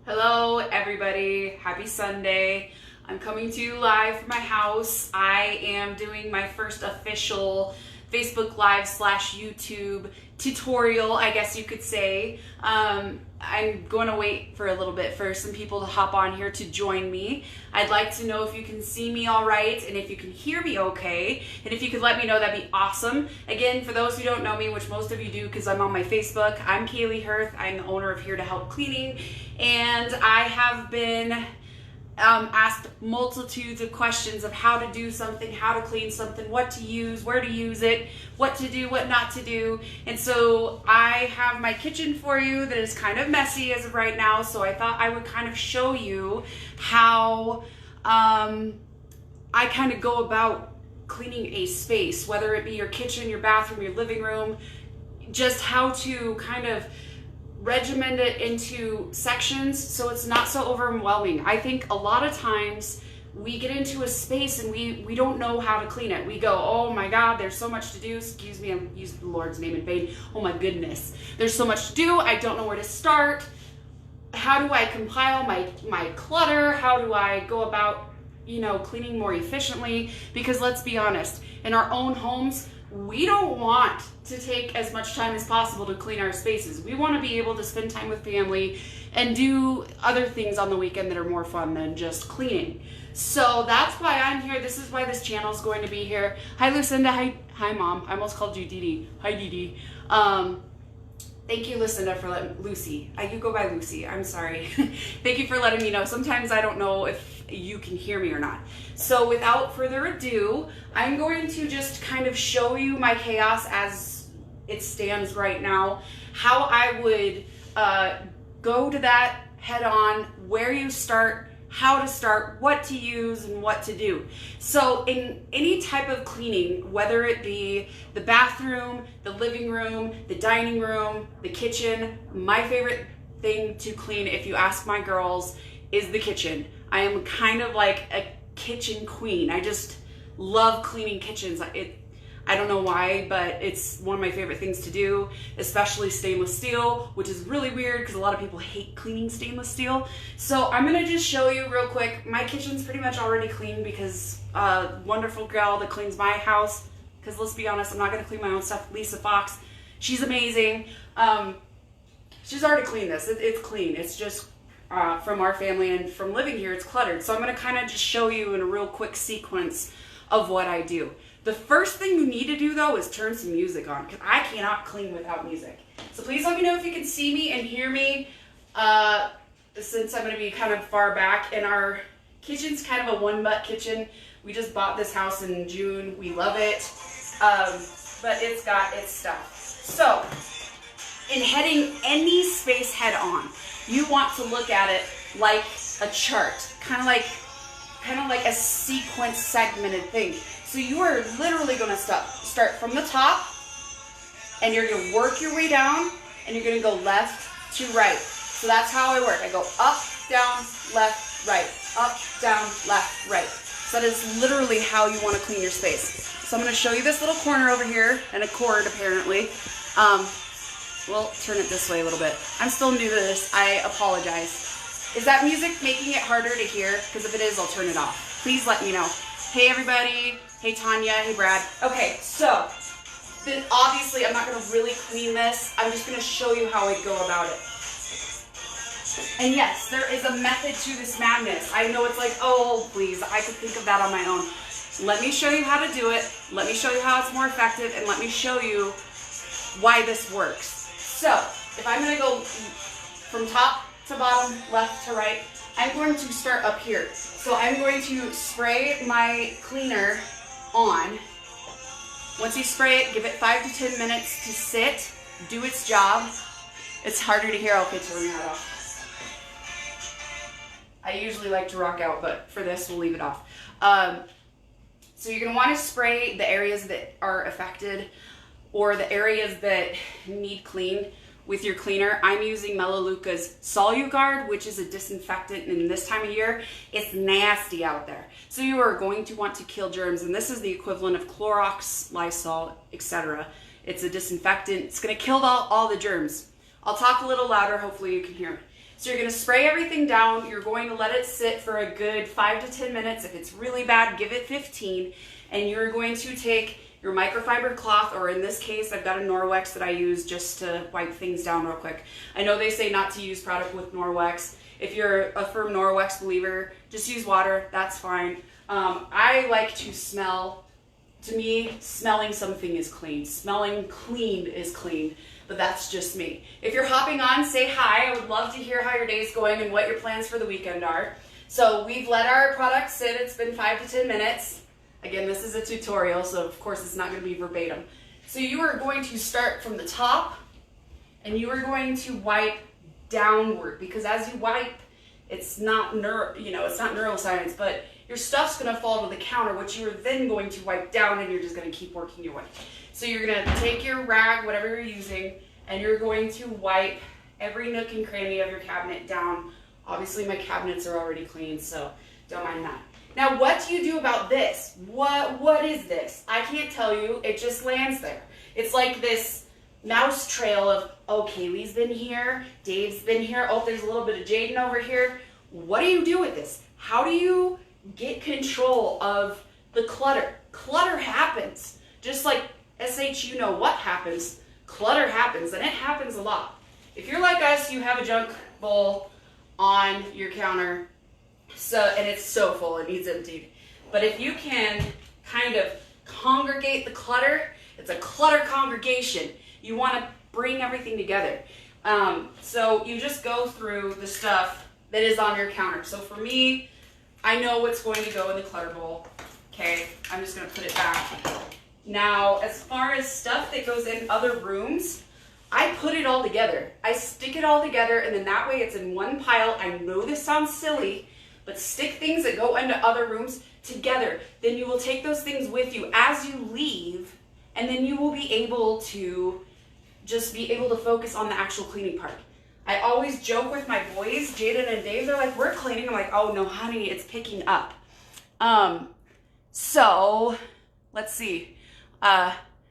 Hello everybody, happy Sunday. I'm coming to you live from my house. I am doing my first official Facebook Live / YouTube tutorial, I guess you could say. I'm going to wait for a little bit for some people to hop on here to join me. I'd like to know if you can see me all right and if you can hear me okay. And if you could let me know, that'd be awesome. Again, for those who don't know me, which most of you do because I'm on my Facebook, I'm Kaylee Hirth. I'm the owner of Here to Help Cleaning. And I have been asked multitudes of questions of how to do something, how to clean something, what to use, where to use it, what to do, what not to do. And so I have my kitchen for you that is kind of messy as of right now. So I thought I would kind of show you how I kind of go about cleaning a space, whether it be your kitchen, your bathroom, your living room, just how to kind of regiment it into sections so it's not so overwhelming. I think a lot of times we get into a space and we don't know how to clean it. We go, oh my God, there's so much to do. Excuse me, I'm using the Lord's name in vain. Oh my goodness. There's so much to do. I don't know where to start. How do I compile my clutter? How do I go about, cleaning more efficiently? Because let's be honest, in our own homes, we don't want to take as much time as possible to clean our spaces. We want to be able to spend time with family and do other things on the weekend that are more fun than just cleaning. So that's why I'm here. This is why this channel is going to be here. Hi, Lucinda. Hi, Mom. I almost called you Dee Dee. Hi, Dee Dee. Thank you, Lucinda, for letting Lucy. You go by Lucy. I'm sorry. Thank you for letting me know. Sometimes I don't know if you can hear me or not. So without further ado, I'm going to just kind of show you my chaos as it stands right now, how I would go to that head on, where you start, how to start, what to use, and what to do. So in any type of cleaning, whether it be the bathroom, the living room, the dining room, the kitchen, my favorite thing to clean, if you ask my girls, is the kitchen. I am kind of like a kitchen queen. I just love cleaning kitchens. I don't know why, but it's one of my favorite things to do, especially stainless steel, which is really weird because a lot of people hate cleaning stainless steel. So I'm gonna just show you real quick. My kitchen's pretty much already clean because wonderful girl that cleans my house, because let's be honest, I'm not gonna clean my own stuff, Lisa Fox, she's amazing. She's already cleaned this. It's clean. It's just from our family and from living here, it's cluttered. So I'm gonna kind of just show you in a real quick sequence of what I do. The first thing you need to do though is turn some music on, because I cannot clean without music. So please let me know if you can see me and hear me, since I'm gonna be kind of far back. And our kitchen's kind of a one-butt kitchen. We just bought this house in June. We love it, but it's got its stuff. So in heading any space head on, you want to look at it like a chart, kind of like a sequence segmented thing. So you are literally going to start from the top, and you're going to work your way down, and you're going to go left to right. So that's how I work. I go up, down, left, right, up, down, left, right. So that is literally how you want to clean your space. So I'm going to show you this little corner over here, and a cord apparently. We'll turn it this way a little bit. I'm still new to this. I apologize. Is that music making it harder to hear? Because if it is, I'll turn it off. Please let me know. Hey everybody. Hey Tanya. Hey Brad. Okay, so then obviously I'm not going to really clean this. I'm just going to show you how I go about it. And yes, there is a method to this madness. I know it's like, oh please, I could think of that on my own. Let me show you how to do it. Let me show you how it's more effective, and let me show you why this works. So if I'm going to go from top to bottom, left to right, I'm going to start up here. So I'm going to spray my cleaner on. Once you spray it, give it 5 to 10 minutes to sit, do its job. It's harder to hear. Okay, turn that off. I usually like to rock out, but for this, we'll leave it off. So you're going to want to spray the areas that are affected, or the areas that need clean with your cleaner. I'm using Melaleuca's Soluguard, which is a disinfectant, and this time of year, it's nasty out there. So you are going to want to kill germs, and this is the equivalent of Clorox, Lysol, etc. It's a disinfectant. It's gonna kill all the germs. I'll talk a little louder, hopefully you can hear me. So you're gonna spray everything down. You're going to let it sit for a good 5 to 10 minutes. If it's really bad, give it 15. And you're going to take your microfiber cloth, or in this case, I've got a Norwex that I use just to wipe things down real quick. I know they say not to use product with Norwex. If you're a firm Norwex believer, just use water, that's fine. I like to smell. To me, smelling something is clean. Smelling clean is clean, but that's just me. If you're hopping on, say hi. I would love to hear how your day's going and what your plans for the weekend are. So we've let our product sit. It's been 5 to 10 minutes. Again, this is a tutorial, so of course it's not going to be verbatim. So you are going to start from the top, and you are going to wipe downward, because as you wipe, it's not neuroscience, but your stuff's gonna fall to the counter, which you are then going to wipe down, and you're just gonna keep working your way. So you're gonna take your rag, whatever you're using, and you're going to wipe every nook and cranny of your cabinet down. Obviously my cabinets are already clean, so don't mind that. Now what do you do about this? What is this? I can't tell you, it just lands there. It's like this mouse trail of, oh, Kaylee's been here, Dave's been here, oh, there's a little bit of Jaden over here. What do you do with this? How do you get control of the clutter? Clutter happens. Just like you know what happens. Clutter happens, and it happens a lot. If you're like us, you have a junk bowl on your counter, and it's so full, it needs emptied. But if you can kind of congregate the clutter, it's a clutter congregation. You want to bring everything together. So you just go through the stuff that is on your counter. So for me, I know what's going to go in the clutter bowl. Okay, I'm just going to put it back. Now, as far as stuff that goes in other rooms, I put it all together. I stick it all together, and then that way it's in one pile. I know this sounds silly, but stick things that go into other rooms together. Then you will take those things with you as you leave, and then you will be able to just be able to focus on the actual cleaning part. I always joke with my boys, Jaden and Dave, they're like, we're cleaning. I'm like, oh no, honey, it's picking up. So let's see.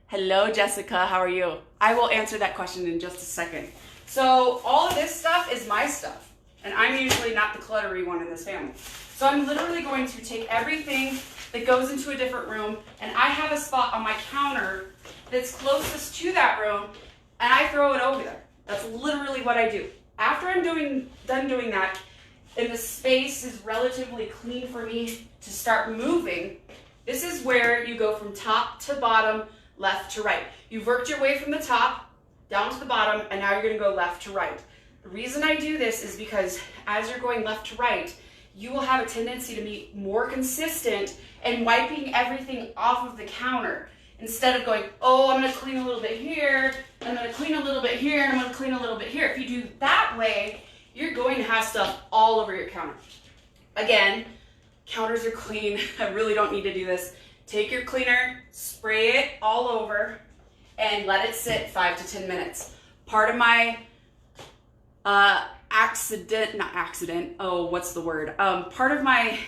Hello, Jessica, how are you? I will answer that question in just a second. So all of this stuff is my stuff, and I'm usually not the cluttery one in this family. So I'm literally going to take everything that goes into a different room, and I have a spot on my counter that's closest to that room, and I throw it over there. That's literally what I do. After I'm done doing that, and the space is relatively clean for me to start moving, this is where you go from top to bottom, left to right. You've worked your way from the top down to the bottom, and now you're going to go left to right. The reason I do this is because as you're going left to right, you will have a tendency to be more consistent and wiping everything off of the counter. Instead of going, oh, I'm going to clean a little bit here, I'm going to clean a little bit here, and I'm going to clean a little bit here. If you do that way, you're going to have stuff all over your counter. Again, counters are clean. I really don't need to do this. Take your cleaner, spray it all over, and let it sit 5 to 10 minutes. Part of my part of my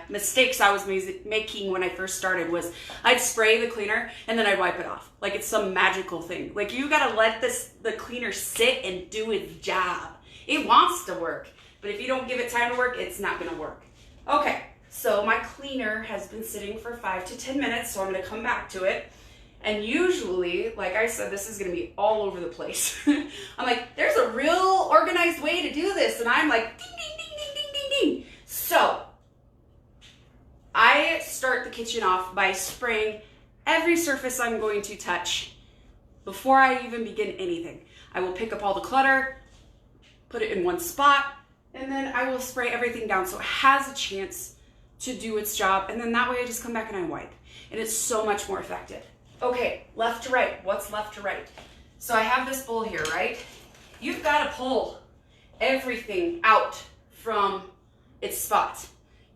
mistakes I was making when I first started was I'd spray the cleaner and then I'd wipe it off. Like it's some magical thing. Like you gotta let the cleaner sit and do its job. It wants to work, but if you don't give it time to work, it's not gonna work. Okay, so my cleaner has been sitting for 5 to 10 minutes, so I'm gonna come back to it. And usually, like I said, this is gonna be all over the place. I'm like, there's a real organized way to do this. And I'm like, ding, ding, ding, ding, ding, ding, ding. So I start the kitchen off by spraying every surface I'm going to touch before I even begin anything. I will pick up all the clutter, put it in one spot, and then I will spray everything down so it has a chance to do its job. And then that way I just come back and I wipe. And it's so much more effective. Okay, left to right. What's left to right? So I have this bowl here, right? You've got to pull everything out from its spot.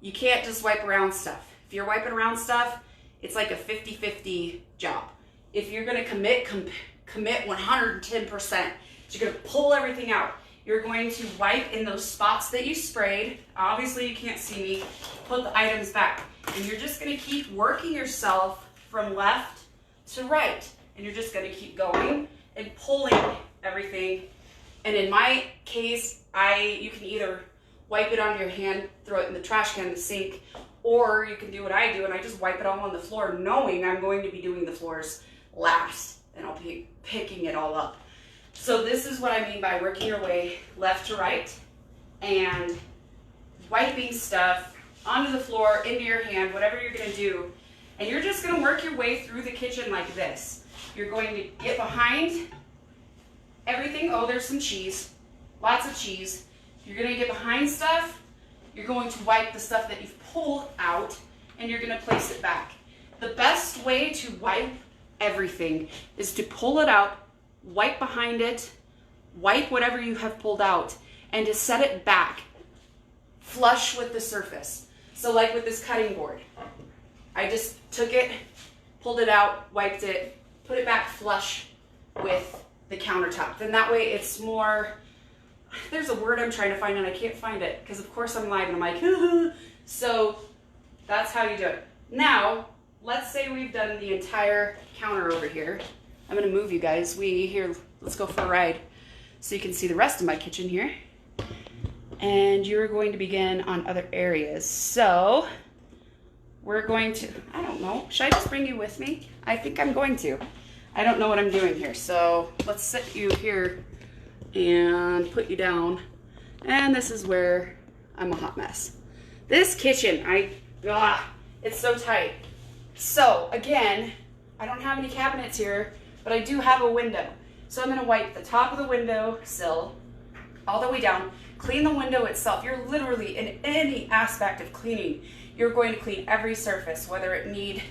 You can't just wipe around stuff. If you're wiping around stuff, it's like a 50-50 job. If you're going to commit 110%, you're going to pull everything out. You're going to wipe in those spots that you sprayed. Obviously, you can't see me. Put the items back. And you're just going to keep working yourself from left to right, and you're just going to keep going and pulling everything. And in my case, You can either wipe it onto your hand, throw it in the trash can, the sink, or you can do what I do and I just wipe it all on the floor, knowing I'm going to be doing the floors last and I'll be picking it all up. So this is what I mean by working your way left to right and wiping stuff onto the floor, into your hand, whatever you're gonna do. And you're just gonna work your way through the kitchen like this. You're going to get behind everything. Oh, there's some cheese, lots of cheese. You're gonna get behind stuff. You're going to wipe the stuff that you've pulled out and you're gonna place it back. The best way to wipe everything is to pull it out, wipe behind it, wipe whatever you have pulled out, and to set it back flush with the surface. So like with this cutting board, I just took it, pulled it out, wiped it, put it back flush with the countertop. Then that way it's more, there's a word I'm trying to find and I can't find it because of course I'm live and I'm like, so that's how you do it. Now, let's say we've done the entire counter over here. I'm gonna move you guys. Let's go for a ride so you can see the rest of my kitchen here. And you're going to begin on other areas. So we're going to, I don't know, should I just bring you with me? I think I'm going to. I don't know what I'm doing here. So let's sit you here and put you down. And this is where I'm a hot mess. This kitchen, it's so tight. So again, I don't have any cabinets here, but I do have a window. So I'm gonna wipe the top of the window sill all the way down, clean the window itself. You're literally, in any aspect of cleaning, you're going to clean every surface, whether it need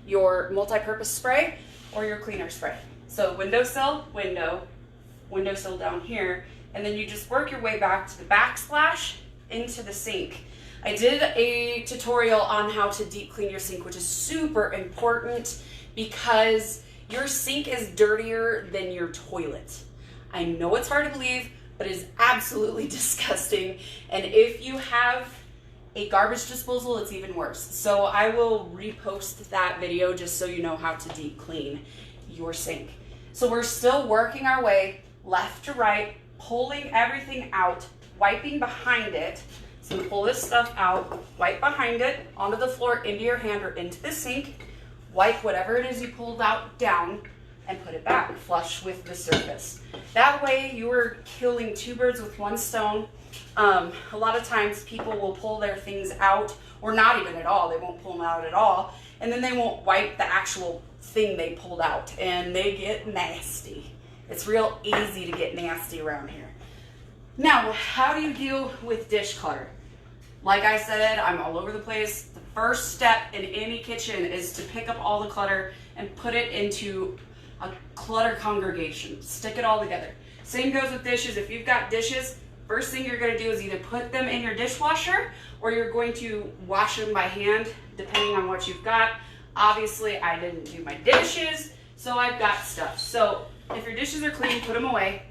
your multi-purpose spray or your cleaner spray. So windowsill, windowsill down here, and then you just work your way back to the backsplash into the sink. I did a tutorial on how to deep clean your sink, which is super important because your sink is dirtier than your toilet. I know it's hard to believe, but it is absolutely disgusting. And if you have a garbage disposal, it's even worse. So I will repost that video just so you know how to deep clean your sink. So we're still working our way left to right, pulling everything out, wiping behind it. So pull this stuff out, wipe behind it, onto the floor, into your hand or into the sink, wipe whatever it is you pulled out down, and put it back flush with the surface. That way you are killing two birds with one stone. A lot of times people will pull their things out, or not even at all, they won't pull them out at all, and then they won't wipe the actual thing they pulled out, and they get nasty. It's real easy to get nasty around here. Now, how do you deal with dish clutter? Like I said, I'm all over the place. The first step in any kitchen is to pick up all the clutter and put it into a clutter congregation. Stick it all together. Same goes with dishes. If you've got dishes, first thing you're going to do is either put them in your dishwasher or you're going to wash them by hand, depending on what you've got. Obviously, I didn't do my dishes, so I've got stuff. So if your dishes are clean, put them away.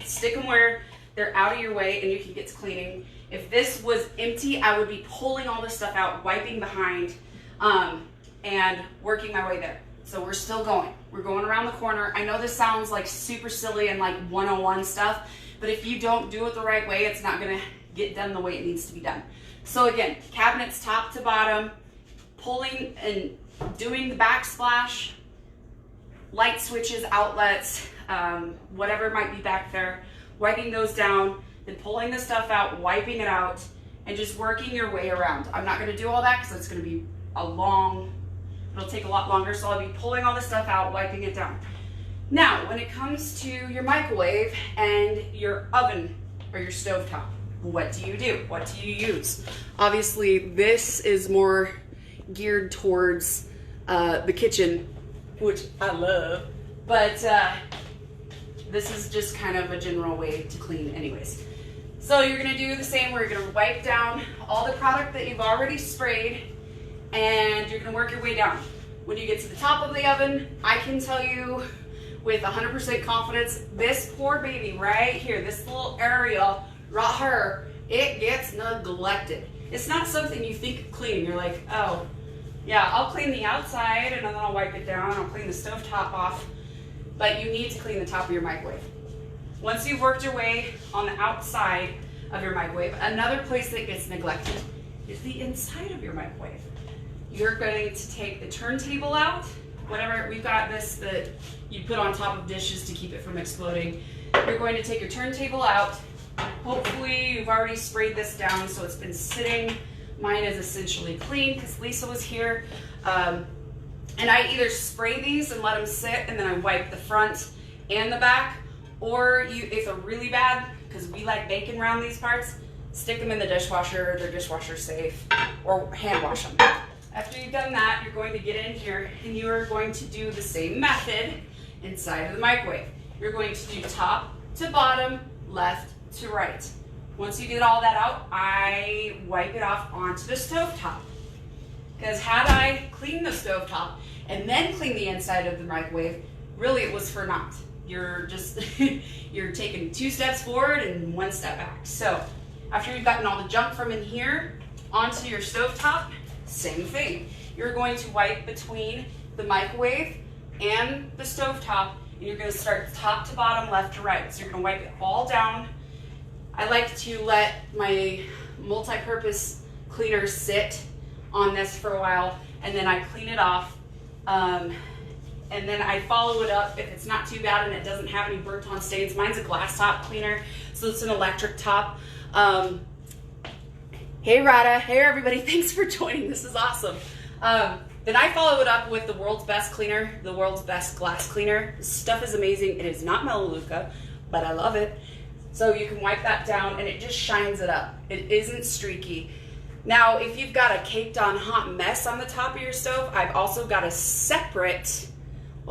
Stick them where they're out of your way and you can get to cleaning. If this was empty, I would be pulling all this stuff out, wiping behind, and working my way there. So we're still going. We're going around the corner. I know this sounds like super silly and like 101 stuff, but if you don't do it the right way, it's not gonna get done the way it needs to be done. So again, cabinets top to bottom, pulling and doing the backsplash, light switches, outlets, whatever might be back there, wiping those down, then pulling the stuff out, wiping it out, and just working your way around. I'm not gonna do all that because it's gonna be it'll take a lot longer, so I'll be pulling all the stuff out, wiping it down. Now, when it comes to your microwave and your oven or your stovetop, what do you do? What do you use? Obviously, this is more geared towards the kitchen, which I love, but this is just kind of a general way to clean anyways. So you're gonna do the same, where you're gonna wipe down all the product that you've already sprayed, and you're gonna work your way down. When you get to the top of the oven, I can tell you with 100% confidence, this poor baby right here, this little area, right here, it gets neglected. It's not something you think of cleaning. You're like, oh, yeah, I'll clean the outside and then I'll wipe it down, I'll clean the stovetop off, but you need to clean the top of your microwave. Once you've worked your way on the outside of your microwave, another place that gets neglected is the inside of your microwave. You're going to take the turntable out, whatever, we've got this that you put on top of dishes to keep it from exploding. You're going to take your turntable out. Hopefully you've already sprayed this down so it's been sitting. Mine is essentially clean because Lisa was here. And I either spray these and let them sit and then I wipe the front and the back, or if they're really bad, because we like bacon around these parts, stick them in the dishwasher. They're dishwasher safe, or hand wash them. After you've done that, you're going to get in here and you are going to do the same method inside of the microwave. You're going to do top to bottom, left to right. Once you get all that out, I wipe it off onto the stovetop. Because had I cleaned the stovetop and then cleaned the inside of the microwave, really it was for naught. You're just, you're taking 2 steps forward and 1 step back. So after you've gotten all the junk from in here onto your stovetop, same thing. You're going to wipe between the microwave and the stovetop, and you're going to start top to bottom, left to right. So you're going to wipe it all down. I like to let my multi-purpose cleaner sit on this for a while, and then I clean it off. And then I follow it up if it's not too bad and it doesn't have any burnt on stains. Mine's a glass top cleaner, so it's an electric top. Hey Rada, hey everybody, thanks for joining, this is awesome. Then I follow it up with the world's best cleaner, the world's best glass cleaner. This stuff is amazing. It is not Melaleuca, but I love it. So you can wipe that down and it just shines it up. It isn't streaky. Now, if you've got a caked on hot mess on the top of your stove, I've also got a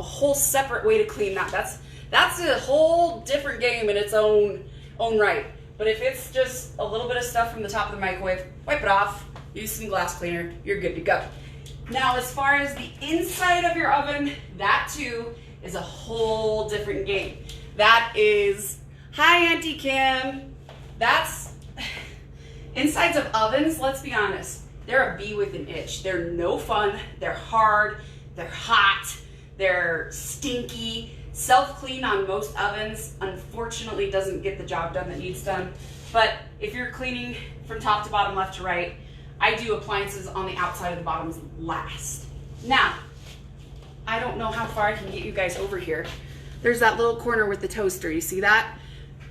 whole separate way to clean that. That's a whole different game in its own right. But if it's just a little bit of stuff from the top of the microwave, wipe it off, use some glass cleaner, you're good to go. Now, as far as the inside of your oven, that too is a whole different game. That is, hi Auntie Kim, that's, insides of ovens, let's be honest, they're a bee with an itch. They're no fun, they're hard, they're hot, they're stinky. Self-clean on most ovens, unfortunately, doesn't get the job done that needs done. But if you're cleaning from top to bottom, left to right, I do appliances on the outside of the bottoms last. Now, I don't know how far I can get you guys over here. There's that little corner with the toaster, you see that?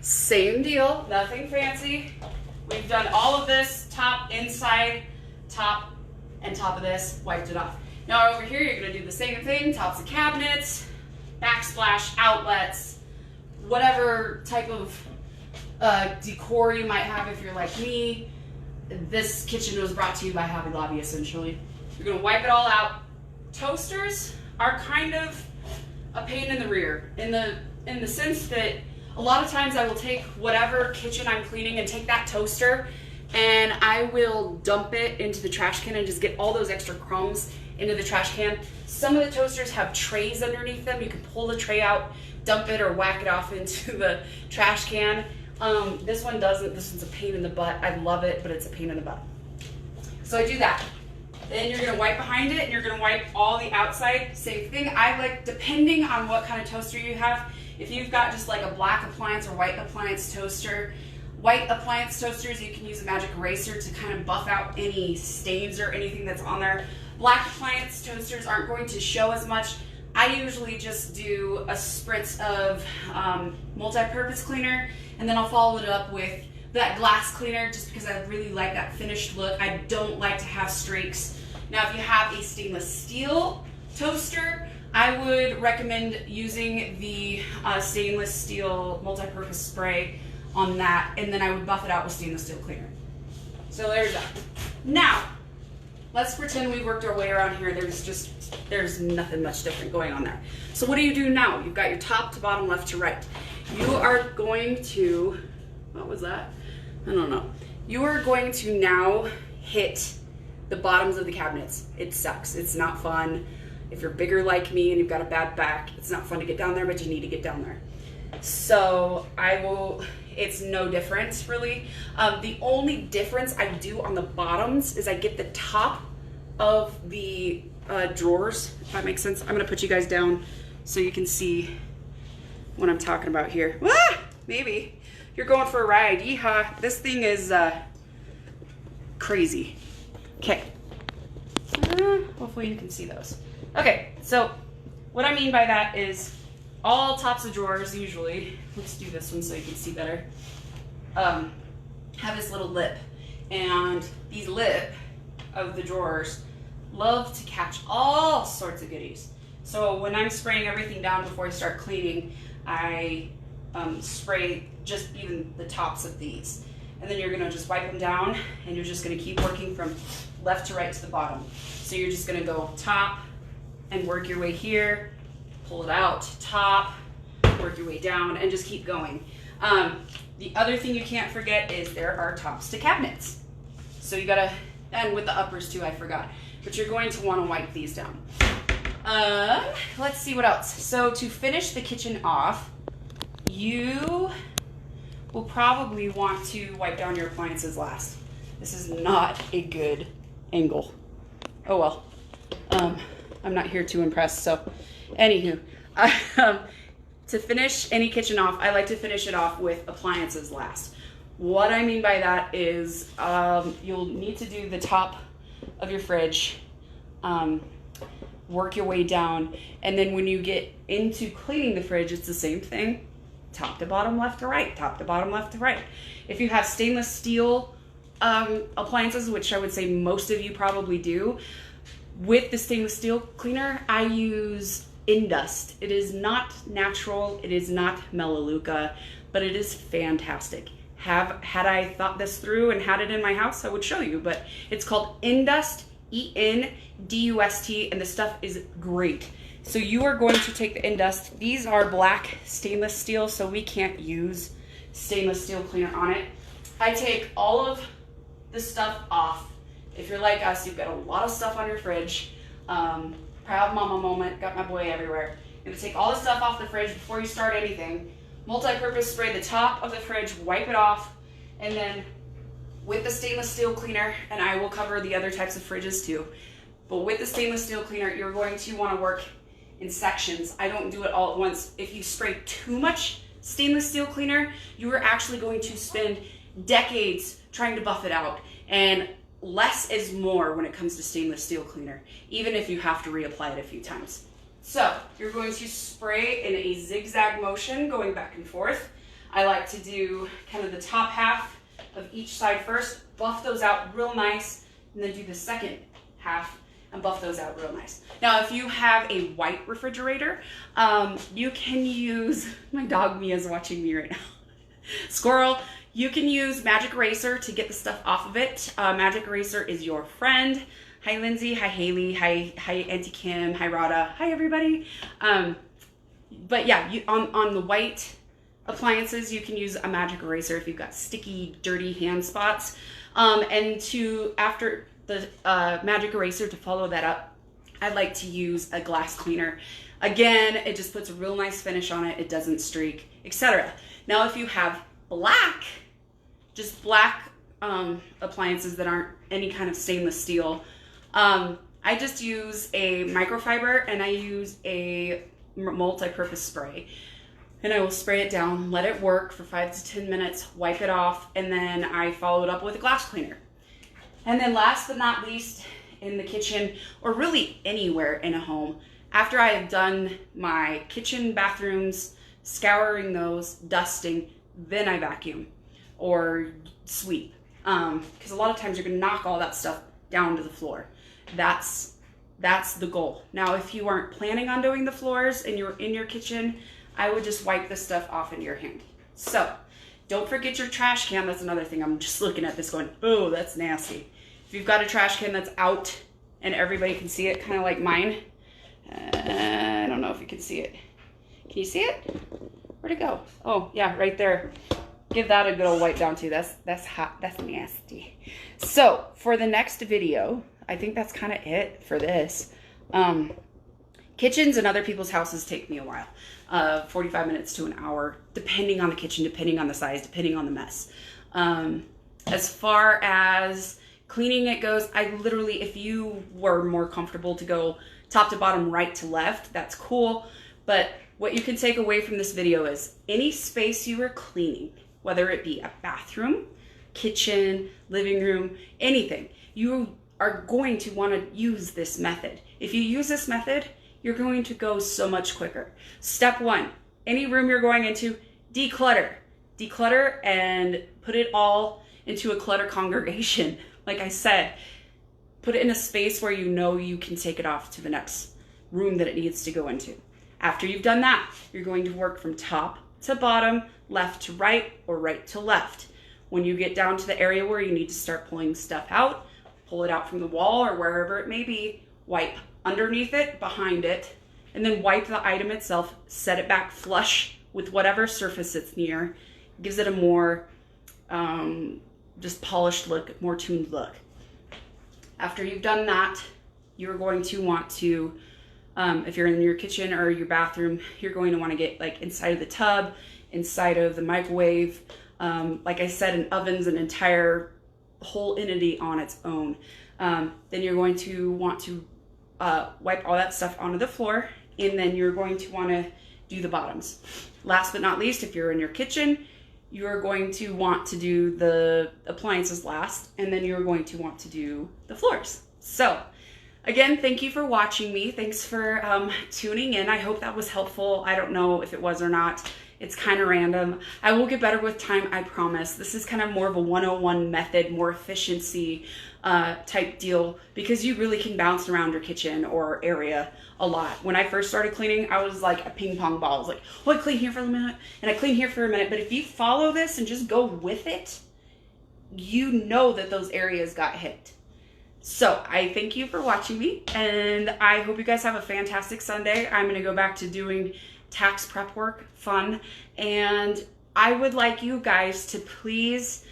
Same deal, nothing fancy. We've done all of this, top, inside, top, and top of this, wiped it off. Now over here, you're gonna do the same thing, tops of cabinets, backsplash, outlets, whatever type of decor you might have if you're like me. This kitchen was brought to you by Hobby Lobby, essentially. You're gonna wipe it all out. Toasters are kind of a pain in the rear, in the sense that a lot of times I will take whatever kitchen I'm cleaning and take that toaster and I will dump it into the trash can and just get all those extra crumbs into the trash can. Some of the toasters have trays underneath them. You can pull the tray out, dump it, or whack it off into the trash can. This one doesn't. This one's a pain in the butt. I love it, but it's a pain in the butt. So I do that. Then you're gonna wipe behind it and you're gonna wipe all the outside. Same thing. I like, depending on what kind of toaster you have, if you've got just like a black appliance or white appliance toaster, white appliance toasters, you can use a magic eraser to kind of buff out any stains or anything that's on there. Black appliance toasters aren't going to show as much. I usually just do a spritz of multi-purpose cleaner, and then I'll follow it up with that glass cleaner just because I really like that finished look. I don't like to have streaks. Now, if you have a stainless steel toaster, I would recommend using the stainless steel multi-purpose spray on that, and then I would buff it out with stainless steel cleaner. So there's that. Now, let's pretend we worked our way around here. There's nothing much different going on there. So what do you do now? You've got your top to bottom, left to right. You are going to, what was that? I don't know. You are going to now hit the bottoms of the cabinets. It sucks. It's not fun. If you're bigger like me and you've got a bad back, it's not fun to get down there, but you need to get down there. So it's no difference really. The only difference I do on the bottoms is I get the top of the drawers, if that makes sense. I'm gonna put you guys down so you can see what I'm talking about here. Ah! maybe. You're going for a ride. Yeehaw. This thing is crazy. Okay. Hopefully you can see those. Okay, so what I mean by that is all tops of drawers usually, let's do this one so you can see better, have this little lip. And these lip of the drawers love to catch all sorts of goodies. So when I'm spraying everything down before I start cleaning, I spray just even the tops of these. And then you're gonna just wipe them down and you're just gonna keep working from left to right to the bottom. So you're just gonna go top and work your way here, pull it out, top, work your way down, and just keep going. The other thing you can't forget is there are tops to cabinets. So you gotta, and with the uppers too, I forgot. But you're going to wanna wipe these down. Let's see what else. So to finish the kitchen off, you will probably want to wipe down your appliances last. This is not a good angle. Oh well, I'm not here to impress, so anywho. To finish any kitchen off, I like to finish it off with appliances last. What I mean by that is you'll need to do the top of your fridge, work your way down, and then when you get into cleaning the fridge, it's the same thing. Top to bottom, left to right, top to bottom, left to right. If you have stainless steel appliances, which I would say most of you probably do, with the stainless steel cleaner, I use Indust. It is not natural, it is not Melaleuca, but it is fantastic. Had I thought this through and had it in my house, I would show you, but it's called Indust, E-N-D-U-S-T, and the stuff is great. So you are going to take the Indust. These are black stainless steel, so we can't use stainless steel cleaner on it. I take all of the stuff off. If you're like us, you've got a lot of stuff on your fridge. Proud mama moment, got my boy everywhere. You're gonna take all the stuff off the fridge before you start anything. Multi-purpose spray the top of the fridge, wipe it off, and then with the stainless steel cleaner, and I will cover the other types of fridges too, but with the stainless steel cleaner, you're going to wanna work in sections. I don't do it all at once. If you spray too much stainless steel cleaner, you are actually going to spend decades trying to buff it out, and less is more when it comes to stainless steel cleaner, even if you have to reapply it a few times. So you're going to spray in a zigzag motion going back and forth. I like to do kind of the top half of each side first, buff those out real nice, and then do the second half and buff those out real nice. Now, if you have a white refrigerator, you can use, my dog Mia's watching me right now. Squirrel. You can use Magic Eraser to get the stuff off of it. Magic Eraser is your friend. Hi, Lindsay. Hi, Haley. Hi, Auntie Kim. Hi, Rada. Hi, everybody. But yeah, on the white appliances, you can use a Magic Eraser if you've got sticky, dirty hand spots. And after the Magic Eraser, to follow that up, I like to use a glass cleaner. Again, it just puts a real nice finish on it. It doesn't streak, etc. Now, if you have just black appliances that aren't any kind of stainless steel, I just use a microfiber and I use a multi-purpose spray. And I will spray it down, let it work for 5 to 10 minutes, wipe it off, and then I follow it up with a glass cleaner. And then last but not least, in the kitchen, or really anywhere in a home, after I have done my kitchen, bathrooms, scouring those, dusting, then I vacuum or sweep. Because a lot of times you're gonna knock all that stuff down to the floor. That's the goal. Now, if you aren't planning on doing the floors and you're in your kitchen, I would just wipe this stuff off into your hand. So, don't forget your trash can. That's another thing. I'm just looking at this going, oh, that's nasty. If you've got a trash can that's out and everybody can see it, kind of like mine. I don't know if you can see it. Can you see it? Where'd it go? Oh, yeah, right there. Give that a good old wipe down too. That's hot. That's nasty. So, for the next video, I think that's kind of it for this. Kitchens and other people's houses take me a while. 45 minutes to an hour, depending on the kitchen, depending on the size, depending on the mess. As far as cleaning it goes, I literally, if you were more comfortable to go top to bottom, right to left, that's cool. But what you can take away from this video is any space you are cleaning, whether it be a bathroom, kitchen, living room, anything, you are going to want to use this method. If you use this method, you're going to go so much quicker. Step one, any room you're going into, declutter. Declutter and put it all into a clutter congregation. Like I said, put it in a space where you know you can take it off to the next room that it needs to go into. After you've done that, you're going to work from top to bottom, left to right, or right to left. When you get down to the area where you need to start pulling stuff out, pull it out from the wall or wherever it may be, wipe underneath it, behind it, and then wipe the item itself, set it back flush with whatever surface it's near. Gives it a more just polished look, more tuned look. After you've done that, you're going to want to, if you're in your kitchen or your bathroom, you're going to want to get like inside of the tub, inside of the microwave. Like I said, an oven's an entire whole entity on its own. Then you're going to want to wipe all that stuff onto the floor, and then you're going to want to do the bottoms. Last but not least, if you're in your kitchen, you're going to want to do the appliances last, and then you're going to want to do the floors. So again, thank you for watching me. Thanks for tuning in. I hope that was helpful. I don't know if it was or not. It's kind of random. I will get better with time, I promise. This is kind of more of a 101 method, more efficiency type deal, because you really can bounce around your kitchen or area a lot. When I first started cleaning, I was like a ping pong ball. I was like, oh, I clean here for a minute, and I clean here for a minute. But if you follow this and just go with it, you know that those areas got hit. So I thank you for watching me, and I hope you guys have a fantastic Sunday. I'm going to go back to doing tax prep work, fun, and I would like you guys to please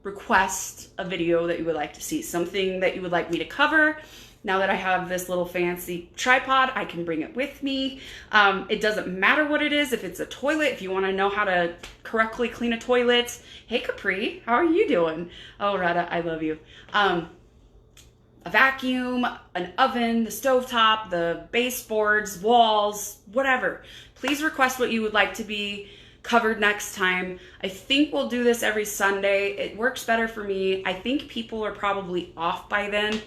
request a video that you would like to see, something that you would like me to cover. Now that I have this little fancy tripod, I can bring it with me. It doesn't matter what it is. If it's a toilet, if you want to know how to correctly clean a toilet. Hey Capri, how are you doing? Oh Rada, I love you. A vacuum, an oven, the stovetop, the baseboards, walls, whatever. Please request what you would like to be covered next time. I think we'll do this every Sunday. It works better for me. I think people are probably off by then.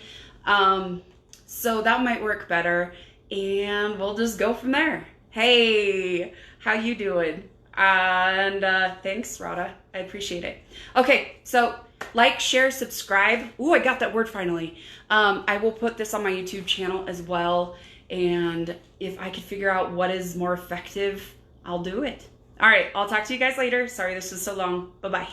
So that might work better, and we'll just go from there. Hey, how you doing? And thanks, Rada. I appreciate it. Okay, so like, share, subscribe. Ooh, I got that word finally. I will put this on my YouTube channel as well, and if I can figure out what is more effective, I'll do it. All right, I'll talk to you guys later. Sorry this was so long. Bye-bye.